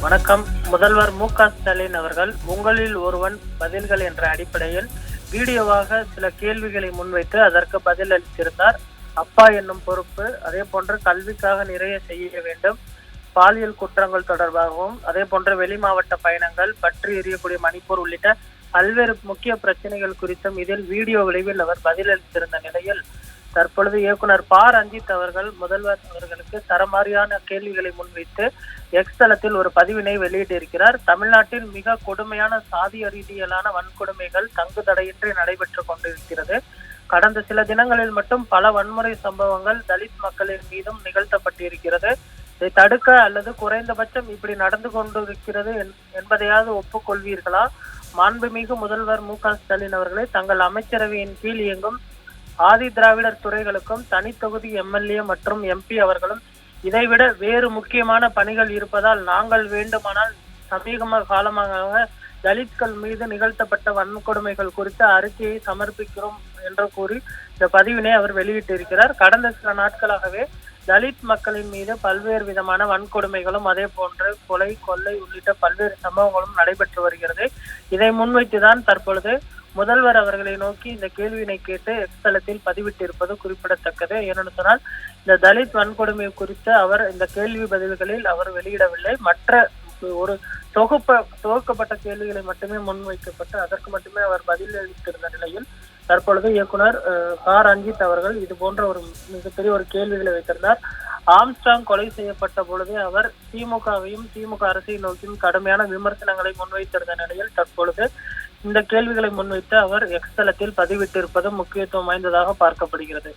வணக்கம். முதல்வர் மு.க.ஸ்டாலின் அவர்கள் உங்களில் ஒருவன் பதில்கள் என்ற அடிப்படையில் வீடியோவாக சில கேள்விகளை முன்வைத்து அதற்கு பதில் அளித்திருந்தார். அப்பா என்னும் பொறுப்பு, அதே போன்று கல்விக்காக நிறைய செய்ய வேண்டும், பாலியல் குற்றங்கள் தொடர்பாகவும், அதே போன்று வெளி மாவட்ட பயணங்கள், பற்றி எரியக்கூடிய மணிப்பூர் உள்ளிட்ட பல்வேறு முக்கிய பிரச்சனைகள் குறித்தும் இதில் வீடியோ விளைவில் அவர் பதிலளித்திருந்த நிலையில் தற்பொழுது இயக்குனர் ப. ரஞ்சித் அவர்கள் முதல்வர் அவர்களுக்கு சரமாரியான கேள்விகளை முன்வைத்து எக்ஸ் தளத்தில் ஒரு பதிவினை வெளியிட்டிருக்கிறார். தமிழ்நாட்டில் மிக கொடுமையான சாதிய ரீதியிலான வன்கொடுமைகள் தங்கு தடையின்றி நடைபெற்று கொண்டிருக்கிறது. கடந்த சில தினங்களில் மட்டும் பல வன்முறை சம்பவங்கள் தலித் மக்களின் மீதும் நிகழ்த்தப்பட்டிருக்கிறது. இதை தடுக்க அல்லது குறைந்தபட்சம் இப்படி நடந்து கொண்டிருக்கிறது என்பதையாவது ஒப்புக்கொள்வீர்களா? மாண்புமிகு முதல்வர் மு.க.ஸ்டாலின் அவர்களை தங்கள் அமைச்சரவையின் கீழ் இயங்கும் ஆதி திராவிடர் துறைகளுக்கும் தனித்தொகுதி எம்எல்ஏ மற்றும் எம்பி அவர்களும் இதைவிட வேறு முக்கியமான பணிகள் இருப்பதால் நாங்கள் வேண்டுமானால் சமீப காலமாக தலித்கள் மீது நிகழ்த்தப்பட்ட வன்கொடுமைகள் குறித்த அறிக்கையை சமர்ப்பிக்கிறோம் என்று கூறி இந்த பதிவினை அவர் வெளியிட்டிருக்கிறார். கடந்த சில நாட்களாகவே தலித் மக்களின் மீது பல்வேறு விதமான வன்கொடுமைகளும் அதே போன்று கொலை, கொள்ளை உள்ளிட்ட பல்வேறு சம்பவங்களும் நடைபெற்று வருகிறது. இதை முன்வைத்துதான் தற்பொழுது முதல்வர் அவர்களை நோக்கி இந்த கேள்வியினை கேட்டு எக்ஸ் தளத்தில் பதிவிட்டிருப்பது குறிப்பிடத்தக்கது. ஏனென்று சொன்னால், இந்த தலித் வன்கொடுமை குறித்து அவர் இந்த கேள்வி பதில்களில் அவர் வெளியிடவில்லை. மற்ற ஒரு தொகுக்கப்பட்ட கேள்விகளை மட்டுமே முன்வைக்கப்பட்டு அதற்கு மட்டுமே அவர் பதில் அளித்திருந்த நிலையில் தற்பொழுது இயக்குனர் ப. ரஞ்சித் அவர்கள் இது போன்ற ஒரு மிகப்பெரிய ஒரு கேள்விகளை வைத்திருந்தார். ஆம்ஸ்ட்ராங் கொலை செய்யப்பட்ட பொழுது அவர் திமுகவையும் திமுக அரசை நோக்கியும் கடுமையான விமர்சனங்களை முன்வைத்திருந்த நிலையில் தற்பொழுது இந்த கேள்விகளை முன்வைத்து அவர் எக்ஸ் தளத்தில் பதிவிட்டிருப்பது முக்கியத்துவம் வாய்ந்ததாக பார்க்கப்படுகிறது.